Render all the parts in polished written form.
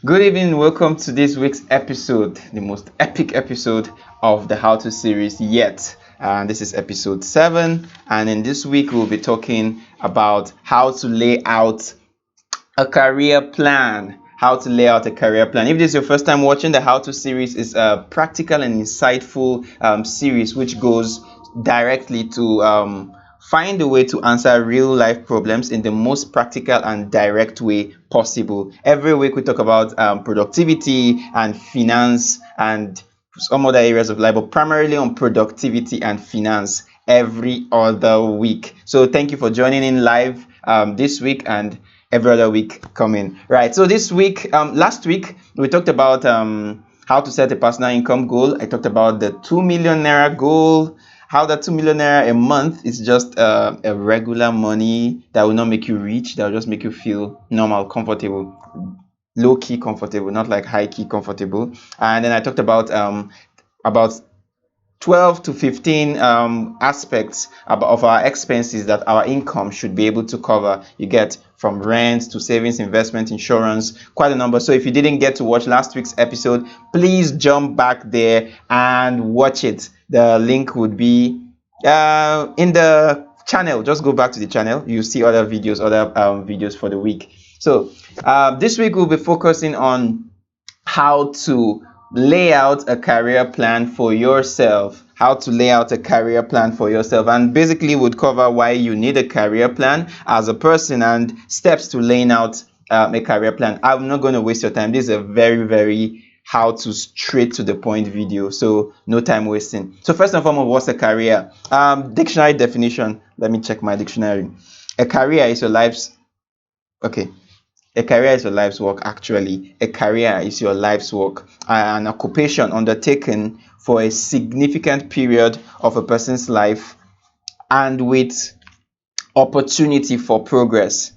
Good evening, welcome to this week's episode, the most epic episode of the How to series yet. And this is episode 7. And in this week, we'll be talking about how to lay out a career plan. How to lay out a career plan. If this is your first time watching, the How to series is a practical and insightful series which goes directly to find a way to answer real life problems in the most practical and direct way possible. Every week we talk about productivity and finance and some other areas of life, but primarily on productivity and finance every other week. So thank you for joining in live this week and every other week coming. Right. So this week, last week we talked about how to set a personal income goal. I talked about the 2 million naira goal. How that 2 million naira a month is just a regular money that will not make you rich. That will just make you feel normal, comfortable, low key comfortable, not like high key comfortable. And then I talked about 12 to 15 aspects of our expenses that our income should be able to cover. You get from rent to savings, investment, insurance, quite a number. So if you didn't get to watch last week's episode, please jump back there and watch it. The link would be in the channel. Just go back to the channel. You see other videos for the week. So this week we'll be focusing on how to lay out a career plan for yourself. And basically would cover why you need a career plan as a person and steps to laying out a career plan. I'm not going to waste your time. This is a very how to straight to the point video, so no time wasting. So first and foremost, what's a career? Dictionary definition. Let me check my dictionary. A career is your life's okay A career is your life's work, actually. A career is your life's work, an occupation undertaken for a significant period of a person's life and with opportunity for progress.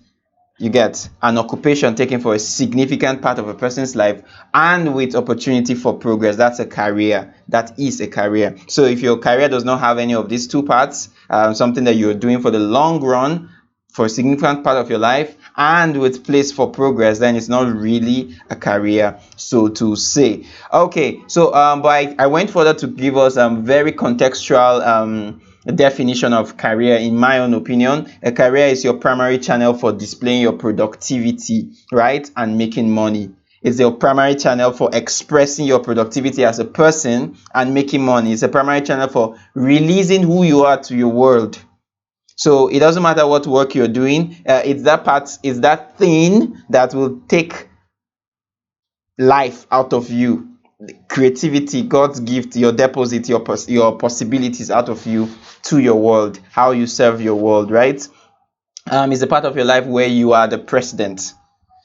You get an occupation taken for a significant part of a person's life and with opportunity for progress. That's a career. That is a career. So if your career does not have any of these two parts, something that you're doing for the long run, for a significant part of your life, and with place for progress, then it's not really a career, so to say. Okay, so but I went further to give us very contextual definition of career. In my own opinion, a career is your primary channel for displaying your productivity, right, and making money. It's your primary channel for expressing your productivity as a person and making money. It's a primary channel for releasing who you are to your world. So it doesn't matter what work you're doing. It's that thing that will take life out of you. Creativity, God's gift, your deposit, your possibilities out of you to your world. How you serve your world, right? Is a part of your life where you are the president.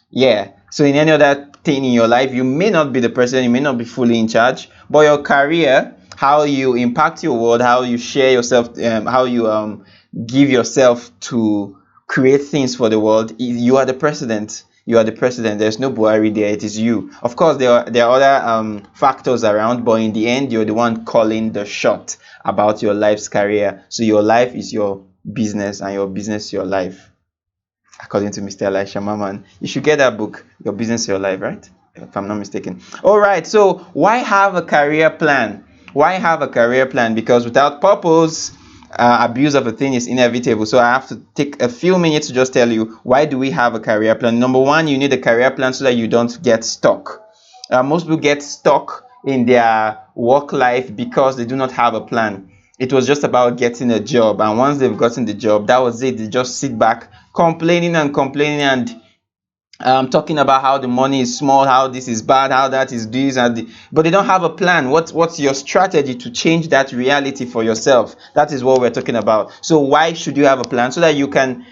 Yeah. So in any other thing in your life, you may not be the president, you may not be fully in charge, but your career, how you impact your world, how you share yourself, how you give yourself to create things for the world, you are the president. You are the president. There's no Buhari there. It is you. Of course, there are other factors around, but in the end, you're the one calling the shot about your life's career. So your life is your business, and your business is your life, according to Mr. Elisha Maman. You should get that book, Your Business, Your Life, right? If I'm not mistaken. All right. So why have a career plan? Why have a career plan? Because without purpose, abuse of a thing is inevitable. So I have to take a few minutes to just tell you, why do we have a career plan? Number one, you need a career plan so that you don't get stuck. Most people get stuck in their work life because they do not have a plan. It was just about getting a job, and once they've gotten the job, that was it. They just sit back complaining and talking about how the money is small, how this is bad, how that is this, but they don't have a plan. What's your strategy to change that reality for yourself? That is what we're talking about. So why should you have a plan? So that you can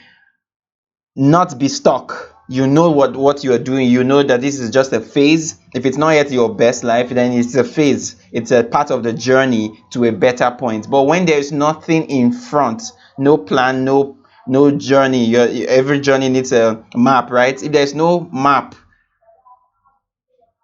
not be stuck. You know what you are doing. You know that this is just a phase. If it's not yet your best life, then it's a phase. It's a part of the journey to a better point. But when there is nothing in front, no plan, no journey, every journey needs a map, right? If there's no map,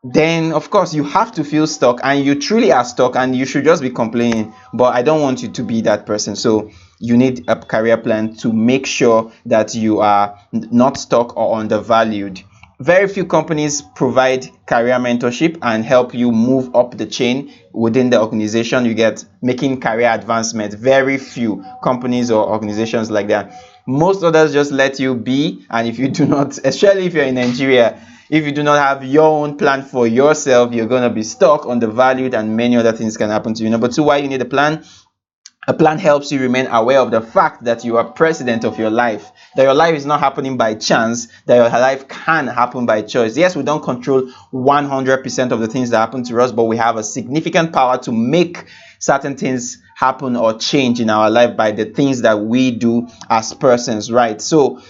then of course you have to feel stuck, and you truly are stuck, and you should just be complaining. But I don't want you to be that person. So you need a career plan to make sure that you are not stuck or undervalued. Very few companies provide career mentorship and help you move up the chain within the organization. You get making career advancement. Very few companies or organizations like that. Most others just let you be, and if you do not, especially if you're in Nigeria, if you do not have your own plan for yourself, you're going to be stuck, undervalued, and many other things can happen to you. Number two, why you need a plan. A plan helps you remain aware of the fact that you are president of your life, that your life is not happening by chance, that your life can happen by choice. Yes, we don't control 100% of the things that happen to us, but we have a significant power to make certain things happen or change in our life by the things that we do as persons, right? So,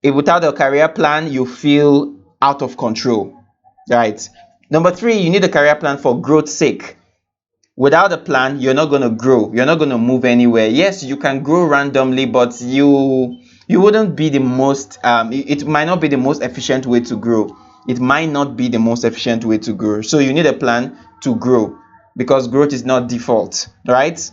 if without a career plan, you feel out of control, right? Number three, you need a career plan for growth's sake. Without a plan, you're not going to grow, you're not going to move anywhere. Yes, you can grow randomly, but you wouldn't be the most it might not be the most efficient way to grow. It might not be the most efficient way to grow. So you need a plan to grow, because growth is not default, right?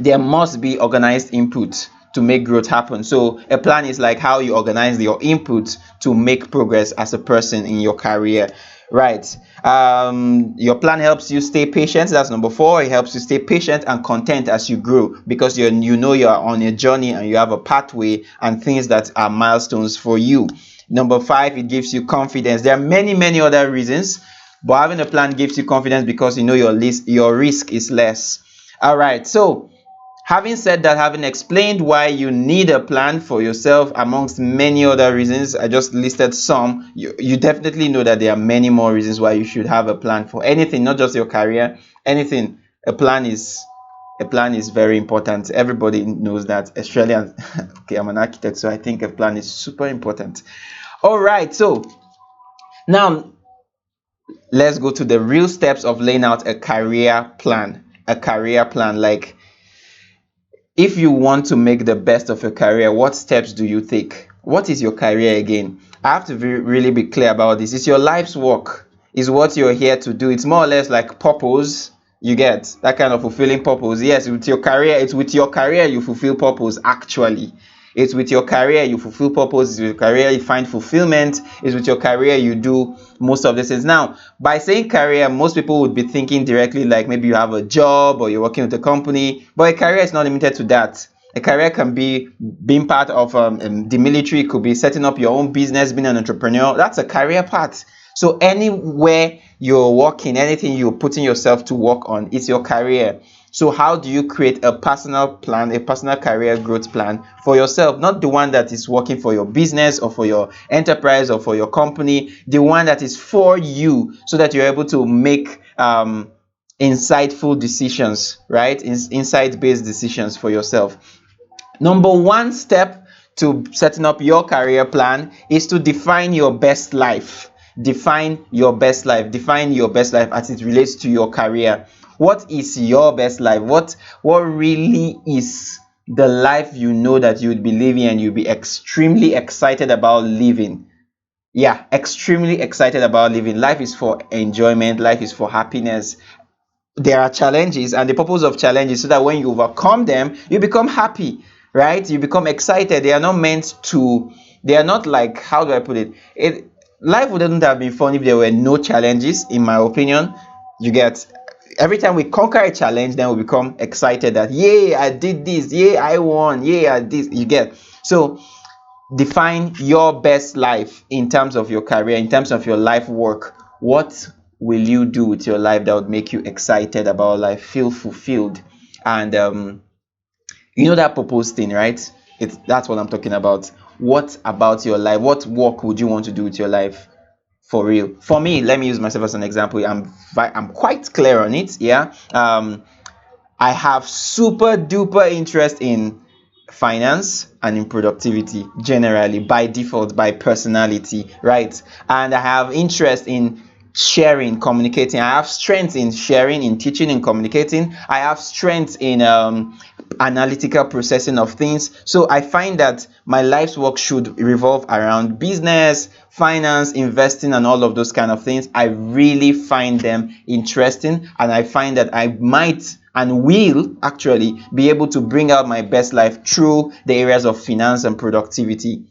There must be organized input to make growth happen. So a plan is like how you organize your input to make progress as a person in your career, right? Your plan helps you stay patient. That's number four. It helps you stay patient and content as you grow, because you know you are on a journey and you have a pathway and things that are milestones for you. Number five, it gives you confidence. There are many other reasons, but having a plan gives you confidence because you know your risk is less. All right, so having said that, having explained why you need a plan for yourself amongst many other reasons, I just listed some. You definitely know that there are many more reasons why you should have a plan for anything, not just your career, anything. A plan is very important. Everybody knows that. Australian. Okay, I'm an architect, so I think a plan is super important. All right, so now let's go to the real steps of laying out a career plan. A career plan, like, if you want to make the best of your career, what steps do you take? What is your career again? I have to really be clear about this. It's your life's work. It's what you're here to do. It's more or less like purpose. You get that kind of fulfilling purpose. Yes, with your career, it's with your career you fulfill purpose actually. It's with your career you fulfill purpose. It's with your career you find fulfillment. It's with your career you do most of the things. Now, by saying career, most people would be thinking directly like maybe you have a job or you're working with a company, but a career is not limited to that. A career can be being part of the military. It could be setting up your own business, being an entrepreneur. That's a career path. So anywhere you're working, anything you're putting yourself to work on, it's your career. So how do you create a personal plan, a personal career growth plan for yourself? Not the one that is working for your business or for your enterprise or for your company, the one that is for you, so that you're able to make insightful decisions, right? Insight-based decisions for yourself. Number one step to setting up your career plan is to define your best life. Define your best life. Define your best life as it relates to your career. What is your best life? What really is the life you know that you would be living and you'll be extremely excited about living? Yeah, extremely excited about living. Life is for enjoyment. Life is for happiness. There are challenges, and the purpose of challenges so that when you overcome them you become happy, right? You become excited. They are not like, how do I put it, life wouldn't have been fun if there were no challenges, in my opinion. You get, every time we conquer a challenge, then we become excited that, yay, I did this, yay, I won, yay, I did. You get, so define your best life in terms of your career, in terms of your life work. What will you do with your life that would make you excited about life, feel fulfilled? And you know that purpose thing, right? That's what I'm talking about. What about your life? What work would you want to do with your life? For real. For me, let me use myself as an example. I'm quite clear on it. Yeah. I have super duper interest in finance and in productivity generally, by default, by personality, right? And I have interest in sharing, communicating. I have strength in sharing, in teaching, in communicating. I have strength in analytical processing of things. So I find that my life's work should revolve around business, finance, investing, and all of those kind of things. I really find them interesting, and I find that I might and will actually be able to bring out my best life through the areas of finance and productivity.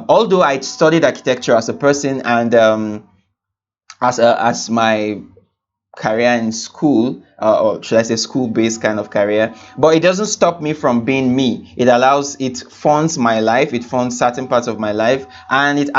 Although I studied architecture as a person, and as my career in school, or should I say school-based kind of career, but it doesn't stop me from being me. It funds my life, it funds certain parts of my life, and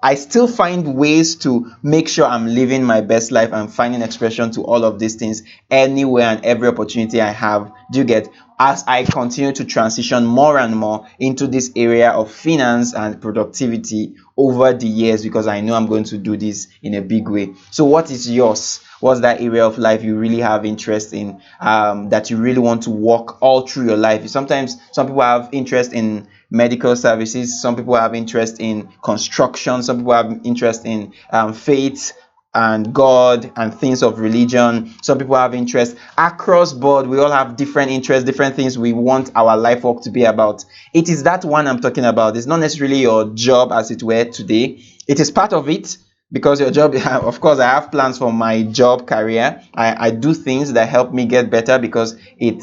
I still find ways to make sure I'm living my best life and finding expression to all of these things anywhere and every opportunity I have. Do you get? As I continue to transition more and more into this area of finance and productivity over the years, because I know I'm going to do this in a big way. So what is yours? What's that area of life you really have interest in, that you really want to walk all through your life? Sometimes some people have interest in medical services, some people have interest in construction, some people have interest in faith and God and things of religion. Some people have interest across board. We all have different interests, different things we want our life work to be about. It is that one I'm talking about. It's not necessarily your job as it were today. It is part of it, because your job, of course, I have plans for my job career. I do things that help me get better, because it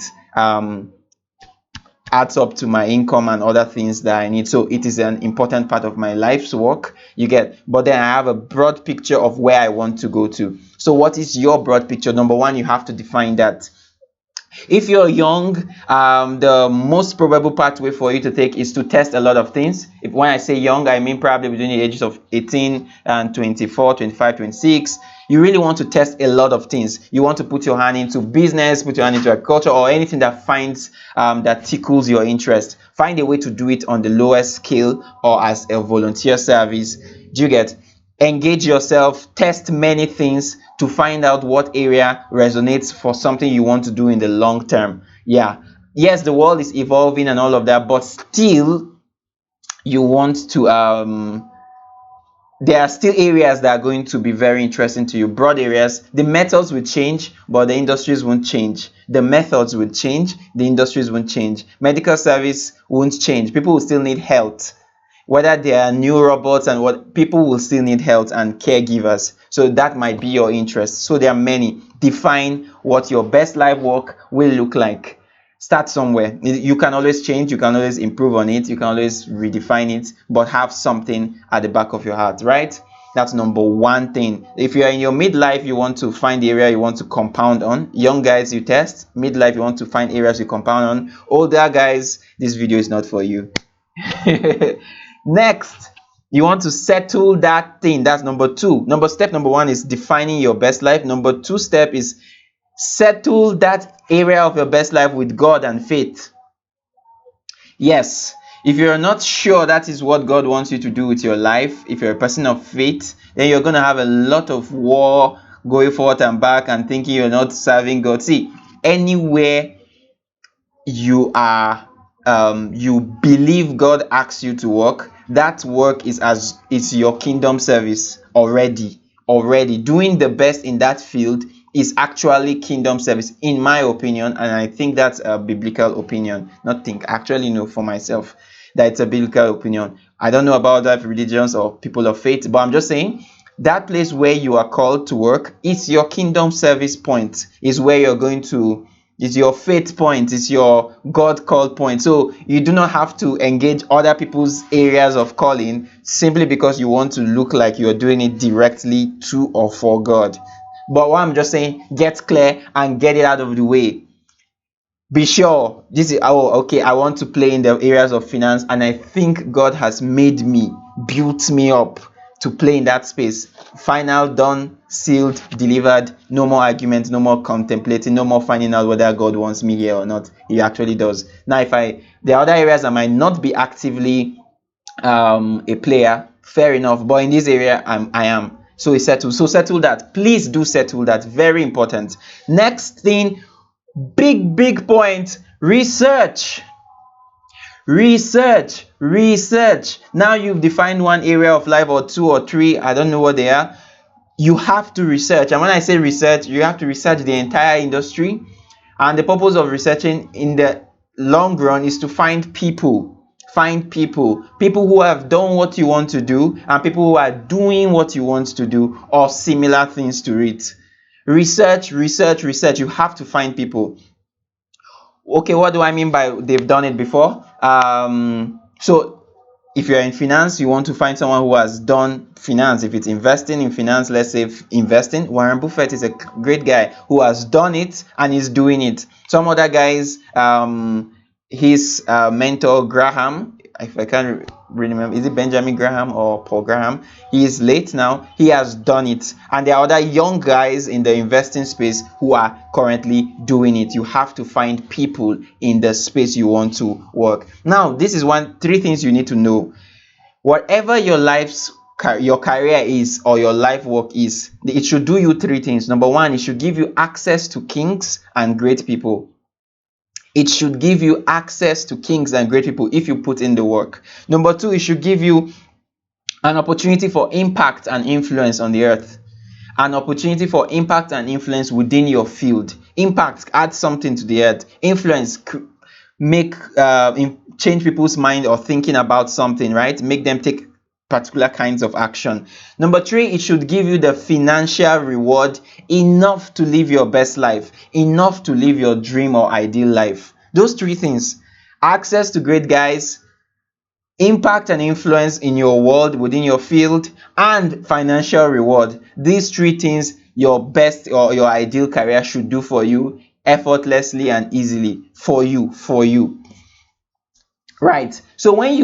adds up to my income and other things that I need. So it is an important part of my life's work, you get. But then I have a broad picture of where I want to go to. So what is your broad picture? Number one, you have to define that. If you're young, the most probable pathway for you to take is to test a lot of things. When I say young, I mean probably between the ages of 18 and 24, 25, 26. You really want to test a lot of things. You want to put your hand into business, put your hand into agriculture, or anything that tickles your interest. Find a way to do it on the lowest scale or as a volunteer service. Do you get? Engage yourself, test many things to find out what area resonates for something you want to do in the long term. Yeah, yes, the world is evolving and all of that, but still you want to there are still areas that are going to be very interesting to you. Broad areas. The methods will change, but the industries won't change. The methods will change, the industries won't change. Medical service won't change. People will still need health. Whether there are new robots and what, people will still need health and caregivers. So that might be your interest. So there are many. Define what your best life work will look like. Start somewhere. You can always change, you can always improve on it, you can always redefine it, but have something at the back of your heart, right? That's number one thing. If you're in your midlife, you want to find the area you want to compound on. Young guys, you test. Midlife, you want to find areas you compound on. Older guys, this video is not for you. Next, you want to settle that thing. That's number two. Step number one is defining your best life. Number two step is settle that area of your best life with God and faith. Yes, if you're not sure that is what God wants you to do with your life, if you're a person of faith, then you're going to have a lot of war going forth and back and thinking you're not serving God. See, anywhere you believe God asks you to work, that work is your kingdom service already. Doing the best in that field is actually kingdom service, in my opinion, and I think that's a biblical opinion. Not think, actually know for myself that it's a biblical opinion. I don't know about other religions or people of faith, but I'm just saying that place where you are called to work is your kingdom service point, is where you're going to, it's your faith point, it's your God called point. So you do not have to engage other people's areas of calling simply because you want to look like you're doing it directly to or for God. But what I'm just saying, get clear and get it out of the way. Be sure this is, oh, okay, I want to play in the areas of finance, and I think God has made me, built me up to play in that space. Final, done, sealed, delivered. No more arguments, no more contemplating, no more finding out whether God wants me here or not. He actually does. Now, there are other areas I might not be actively a player, fair enough, but in this area I am. So it's settled. So settle that. Please do settle that. Very important. Next thing, big point: research. Now you've defined one area of life, or two or three, I don't know what they are. You have to research, and when I say research, you have to research the entire industry. And the purpose of researching in the long run is to find people who have done what you want to do, and people who are doing what you want to do, or similar things to it. Research. You have to find people. Okay, what do I mean by they've done it before? So if you're in finance, you want to find someone who has done finance. If it's investing in finance, let's say investing, Warren Buffett is a great guy who has done it and is doing it. Some other guys, his mentor Graham, if I can't remember, is it Benjamin Graham or Paul Graham? He is late now. He has done it, and there are other young guys in the investing space who are currently doing it. You have to find people in the space you want to work. Now, this is three things you need to know. Whatever your career is or your life work is, it should do you three things. Number one, it should give you access to kings and great people. It should give you access to kings and great people if you put in the work. Number two, it should give you an opportunity for impact and influence on the earth. An opportunity for impact and influence within your field. Impact, add something to the earth. Influence, make change people's mind or thinking about something, right? Make them take particular kinds of action. Number three, it should give you the financial reward enough to live your best life, enough to live your dream or ideal life. Those three things: access to great guys, impact and influence in your world, within your field, and financial reward. These three things your best or your ideal career should do for you effortlessly and easily. For you. Right. So when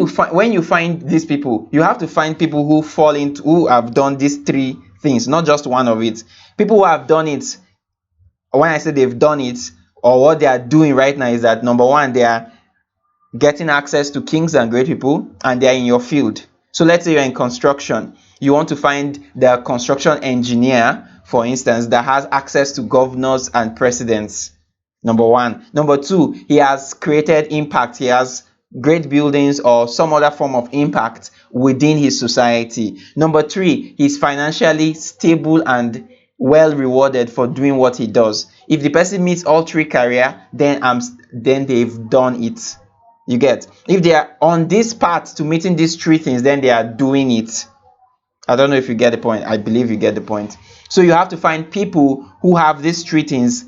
you find these people, you have to find people who have done these three things, not just one of it. People who have done it. When I say they've done it, or what they are doing right now, is that number one, they are getting access to kings and great people, and they are in your field. So let's say you're in construction. You want to find the construction engineer, for instance, that has access to governors and presidents. Number one. Number two, he has created impact. He has great buildings or some other form of impact within his society. Number three, he's financially stable and well rewarded for doing what he does. If the person meets all three criteria, then they've done it. You get? If they are on this path to meeting these three things, then they are doing it. I don't know if you get the point. I believe you get the point. So you have to find people who have these three things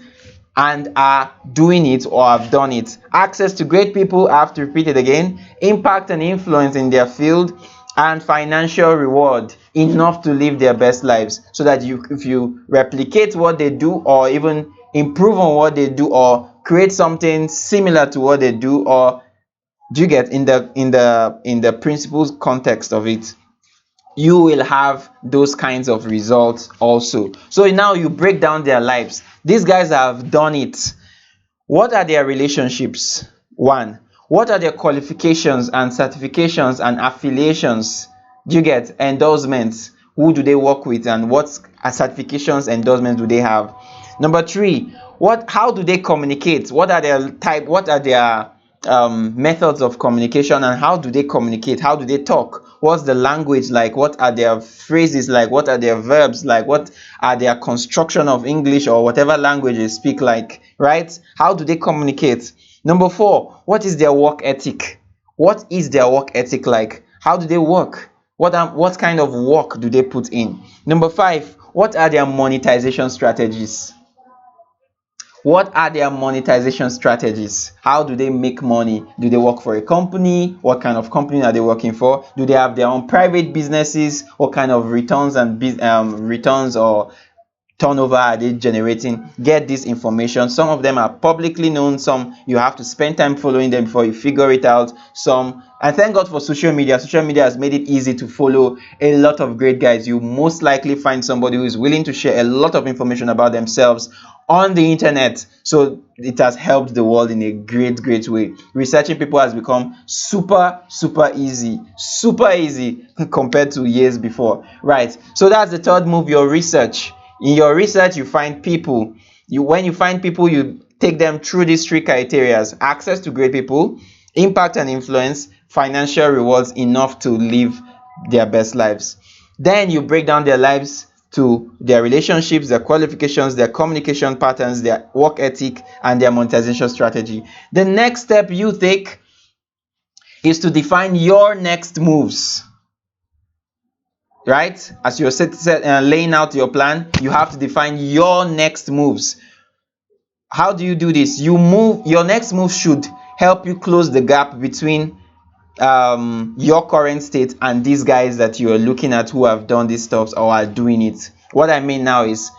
and are doing it or have done it. Access to great people, I have to repeat it again. Impact and influence in their field, and financial reward enough to live their best lives, so that if you replicate what they do or even improve on what they do or create something similar to what they do, or do you get, in the principles context of it, you will have those kinds of results also. So now you break down their lives. These guys have done it. What are their relationships? One. What are their qualifications and certifications and affiliations? Do you get? Endorsements. Who do they work with, and what certifications, endorsements do they have? Number three, how do they communicate? What are their methods of communication, and how do they communicate? How do they talk? What's the language like? What are their phrases like? What are their verbs like? What are their construction of English or whatever language they speak like, right? How do they communicate? Number four, what is their work ethic? What is their work ethic like? How do they work? What kind of work do they put in? Number five, what are their monetization strategies? What are their monetization strategies? How do they make money? Do they work for a company? What kind of company are they working for? Do they have their own private businesses? What kind of returns or turnover are they generating? Get this information. Some of them are publicly known, some you have to spend time following them before you figure it out. And thank God for social media. Social media has made it easy to follow a lot of great guys. You most likely find somebody who is willing to share a lot of information about themselves on the internet. So it has helped the world in a great way. Researching people has become super easy compared to years before, right? So that's the third move, your research. In your research, you find people. When you find people, you take them through these three criteria: access to great people, impact and influence, financial rewards enough to live their best lives. Then you break down their lives to their relationships, their qualifications, their communication patterns, their work ethic, and their monetization strategy. The next step you take is to define your next moves. Right? As you're laying out your plan, you have to define your next moves. How do you do this? Your next move should help you close the gap between your current state and these guys that you are looking at who have done these stuff or are doing it. What I mean now is,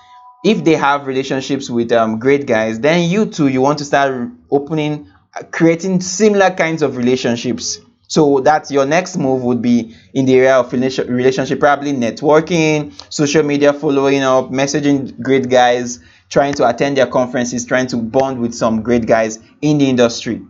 if they have relationships with great guys, then you too, you want to start opening, creating similar kinds of relationships. So that your next move would be in the area of relationship, probably networking, social media, following up, messaging great guys, trying to attend their conferences, trying to bond with some great guys in the industry.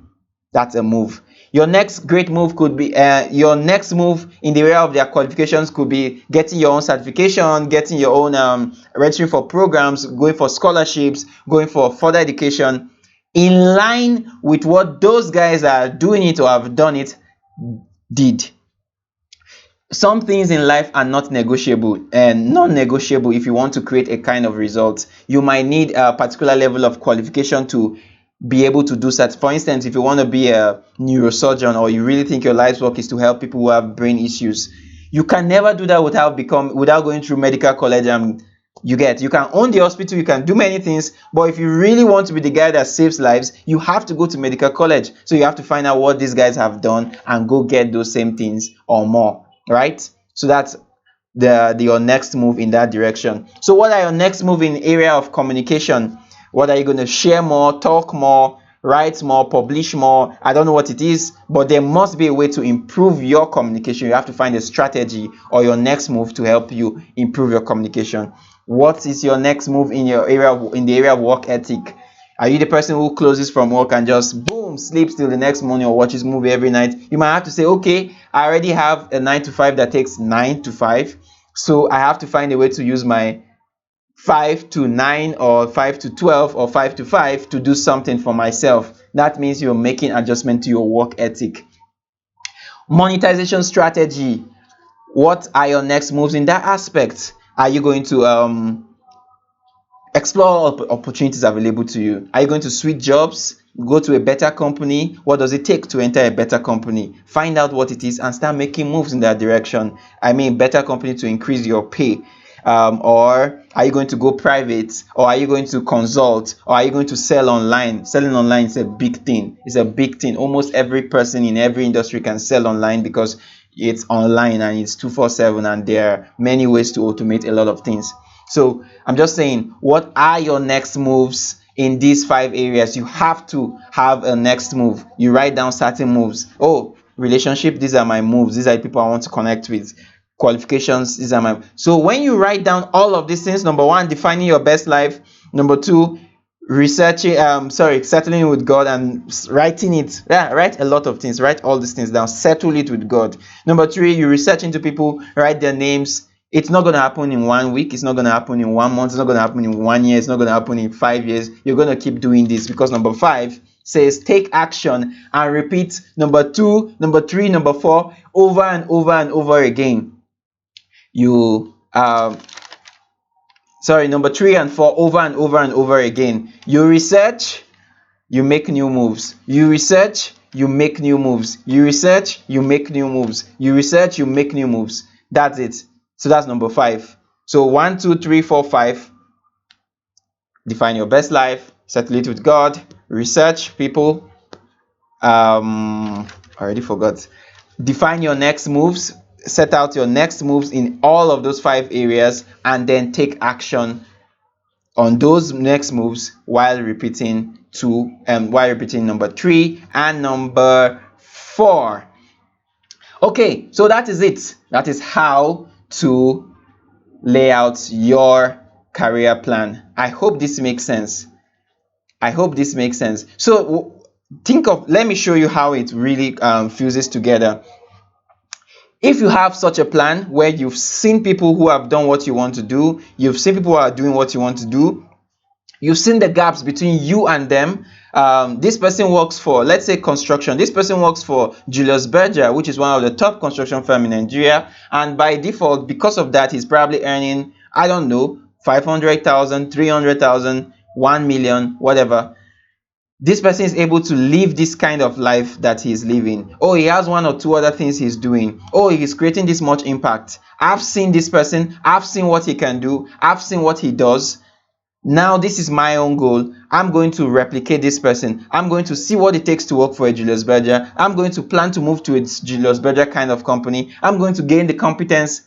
That's a move. Your next great move could be your next move in the area of their qualifications could be getting your own certification, getting your own registering for programs, going for scholarships, going for further education in line with what those guys are doing it or have done it did. Some things in life are not negotiable and non-negotiable. If you want to create a kind of result, you might need a particular level of qualification to be able to do that. For instance, if you want to be a neurosurgeon, or you really think your life's work is to help people who have brain issues, you can never do that without going through medical college. And you can own the hospital, you can do many things, but if you really want to be the guy that saves lives, you have to go to medical college. So you have to find out what these guys have done and go get those same things or more, right? So that's your next move in that direction. So what are your next move in area of communication? What are you going to share more, talk more, write more, publish more? I don't know what it is, but there must be a way to improve your communication. You have to find a strategy or your next move to help you improve your communication. What is your next move in your area, in the area of work ethic? Are you the person who closes from work and just boom, sleeps till the next morning or watches movie every night? You might have to say, okay, I already have a 9 to 5 that takes 9 to 5. So I have to find a way to use my 5 to 9 or 5 to 12 or 5 to 5 to do something for myself. That means you're making adjustment to your work ethic. Monetization strategy. What are your next moves in that aspect? Are you going to explore opportunities available to you? Are you going to switch jobs, go to a better company? What does it take to enter a better company? Find out what it is and start making moves in that direction. I mean, better company to increase your pay. Or are you going to go private, or are you going to consult, or are you going to sell online? Selling online is a big thing. It's a big thing. Almost every person in every industry can sell online because it's online and it's 247, and there are many ways to automate a lot of things. So I'm just saying, what are your next moves in these 5 areas? You have to have a next move. You write down certain moves. Oh, relationship, these are my moves. These are the people I want to connect with. Qualifications, these are my. So when you write down all of these things, number 1, defining your best life. Number 2, settling with God and writing it. Yeah, write a lot of things. Write all these things down. Settle it with God. Number 3, you research into people. Write their names. It's not going to happen in 1 week. It's not going to happen in 1 month. It's not going to happen in 1 year. It's not going to happen in 5 years. You're going to keep doing this because number 5 says take action and repeat number 2, number 3, number 4 over and over and over again. Number 3 and 4 over and over and over again. You research, you make new moves. You research, you make new moves. You research, you make new moves. You research, you make new moves. That's it. So that's number 5. So 1, 2, 3, 4, 5. Define your best life, settle it with God, research people. I already forgot. Define your next moves, set out your next moves in all of those 5 areas, and then take action on those next moves while repeating number 3 and number 4. Okay, so that is it. That is how to lay out your career plan. I hope this makes sense. So let me show you how it really fuses together. If you have such a plan where you've seen people who have done what you want to do, you've seen people who are doing what you want to do, you've seen the gaps between you and them. This person works for, let's say, construction. This person works for Julius Berger, which is one of the top construction firm in Nigeria, and by default, because of that, he's probably earning, I don't know, 500,000, 300,000, 1 million, whatever. This person is able to live this kind of life that he's living. Oh, he has 1 or 2 other things he's doing. Oh, he's creating this much impact. I've seen this person. I've seen what he can do. I've seen what he does. Now this is my own goal. I'm going to replicate this person. I'm going to see what it takes to work for a Julius Berger. I'm going to plan to move to a Julius Berger kind of company. I'm going to gain the competence.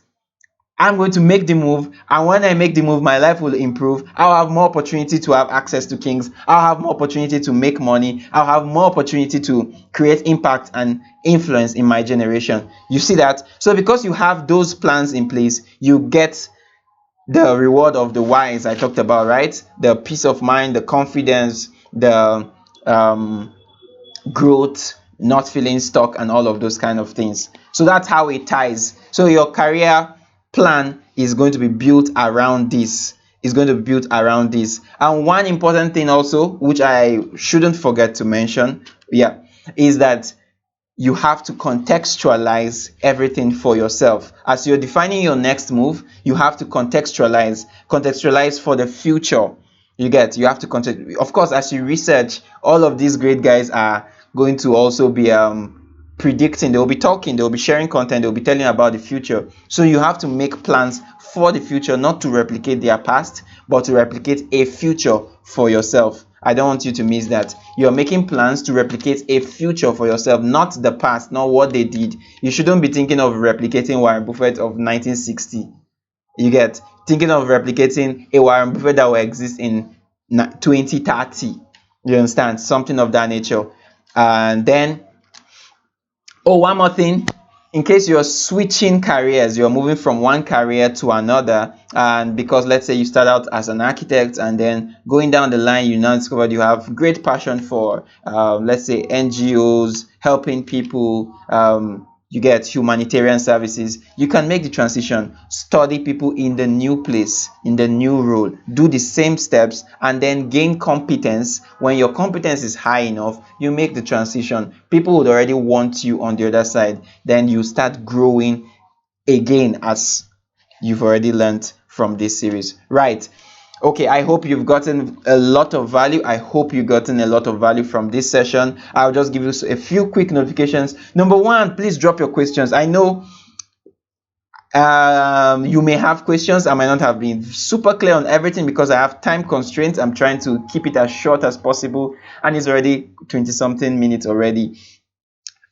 I'm going to make the move, and when I make the move, my life will improve. I'll have more opportunity to have access to kings. I'll have more opportunity to make money. I'll have more opportunity to create impact and influence in my generation. You see that? So because you have those plans in place, you get the reward of the whys I talked about, right? The peace of mind, the confidence, the um, growth, not feeling stuck, and all of those kind of things. So that's how it ties. So your career plan is going to be built around this. Is going to be built around this. And one important thing also, which I shouldn't forget to mention, yeah, is that you have to contextualize everything for yourself. As you're defining your next move, you have to contextualize for the future. You have to context. Of course, as you research, all of these great guys are going to also be predicting. They'll be talking, they'll be sharing content, they'll be telling you about the future. So you have to make plans for the future, not to replicate their past, but to replicate a future for yourself. I don't want you to miss that. You're making plans to replicate a future for yourself, not the past, not what they did. You shouldn't be thinking of replicating Warren Buffett of 1960. You get thinking of replicating a Warren Buffett that will exist in 2030. You understand? Something of that nature. And then, oh, one more thing. In case you're switching careers, you're moving from one career to another, and because let's say you start out as an architect and then going down the line, you now discovered you have great passion for, let's say, NGOs, helping people, you get humanitarian services, you can make the transition, study people in the new place, in the new role, do the same steps, and then gain competence. When your competence is high enough, you make the transition. People would already want you on the other side. Then you start growing again as you've already learned from this series, right? Okay, I hope you've gotten a lot of value. I hope you've gotten a lot of value from this session. I'll just give you a few quick notifications. Number one, please drop your questions. I know you may have questions. I might not have been super clear on everything because I have time constraints. I'm trying to keep it as short as possible, and it's already 20 something minutes already.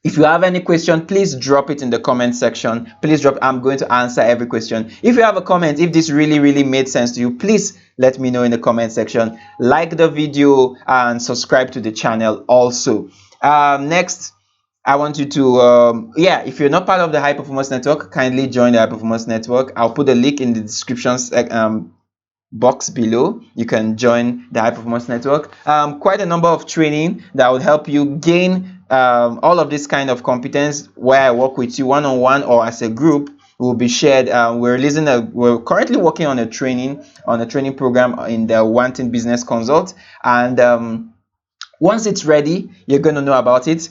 If you have any question, please drop it in the comment section. Please drop. I'm going to answer every question. If you have a comment, if this really made sense to you, please let me know in the comment section. Like the video and subscribe to the channel also. Next, I want you to if you're not part of the High Performance Network, kindly join the High Performance Network. I'll put a link in the description box below. You can join the High Performance Network. Quite a number of training that will help you gain all of this kind of competence, where I work with you one-on-one or as a group will be shared. We're currently working on a training program in the Wanting Business Consult, and once it's ready, you're going to know about it.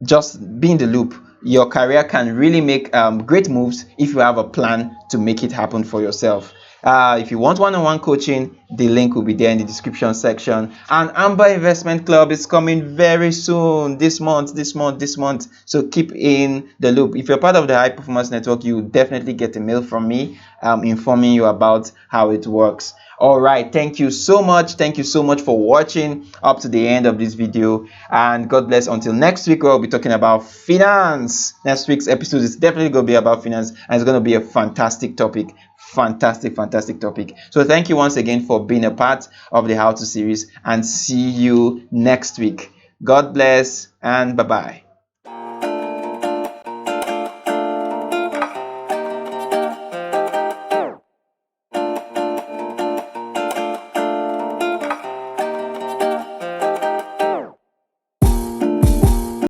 Just be in the loop. Your career can really make great moves if you have a plan to make it happen for yourself. If you want one-on-one coaching, the link will be there in the description section. And Amber Investment Club is coming very soon, this month. So keep in the loop. If you're part of the High Performance Network, you will definitely get a mail from me informing you about how it works. All right, thank you so much for watching up to the end of this video, and God bless. Until next week, we'll be talking about finance. Next week's episode is definitely going to be about finance, and it's going to be a fantastic topic. Fantastic topic. So thank you once again for being a part of the How To series, and see you next week. God bless, and bye bye.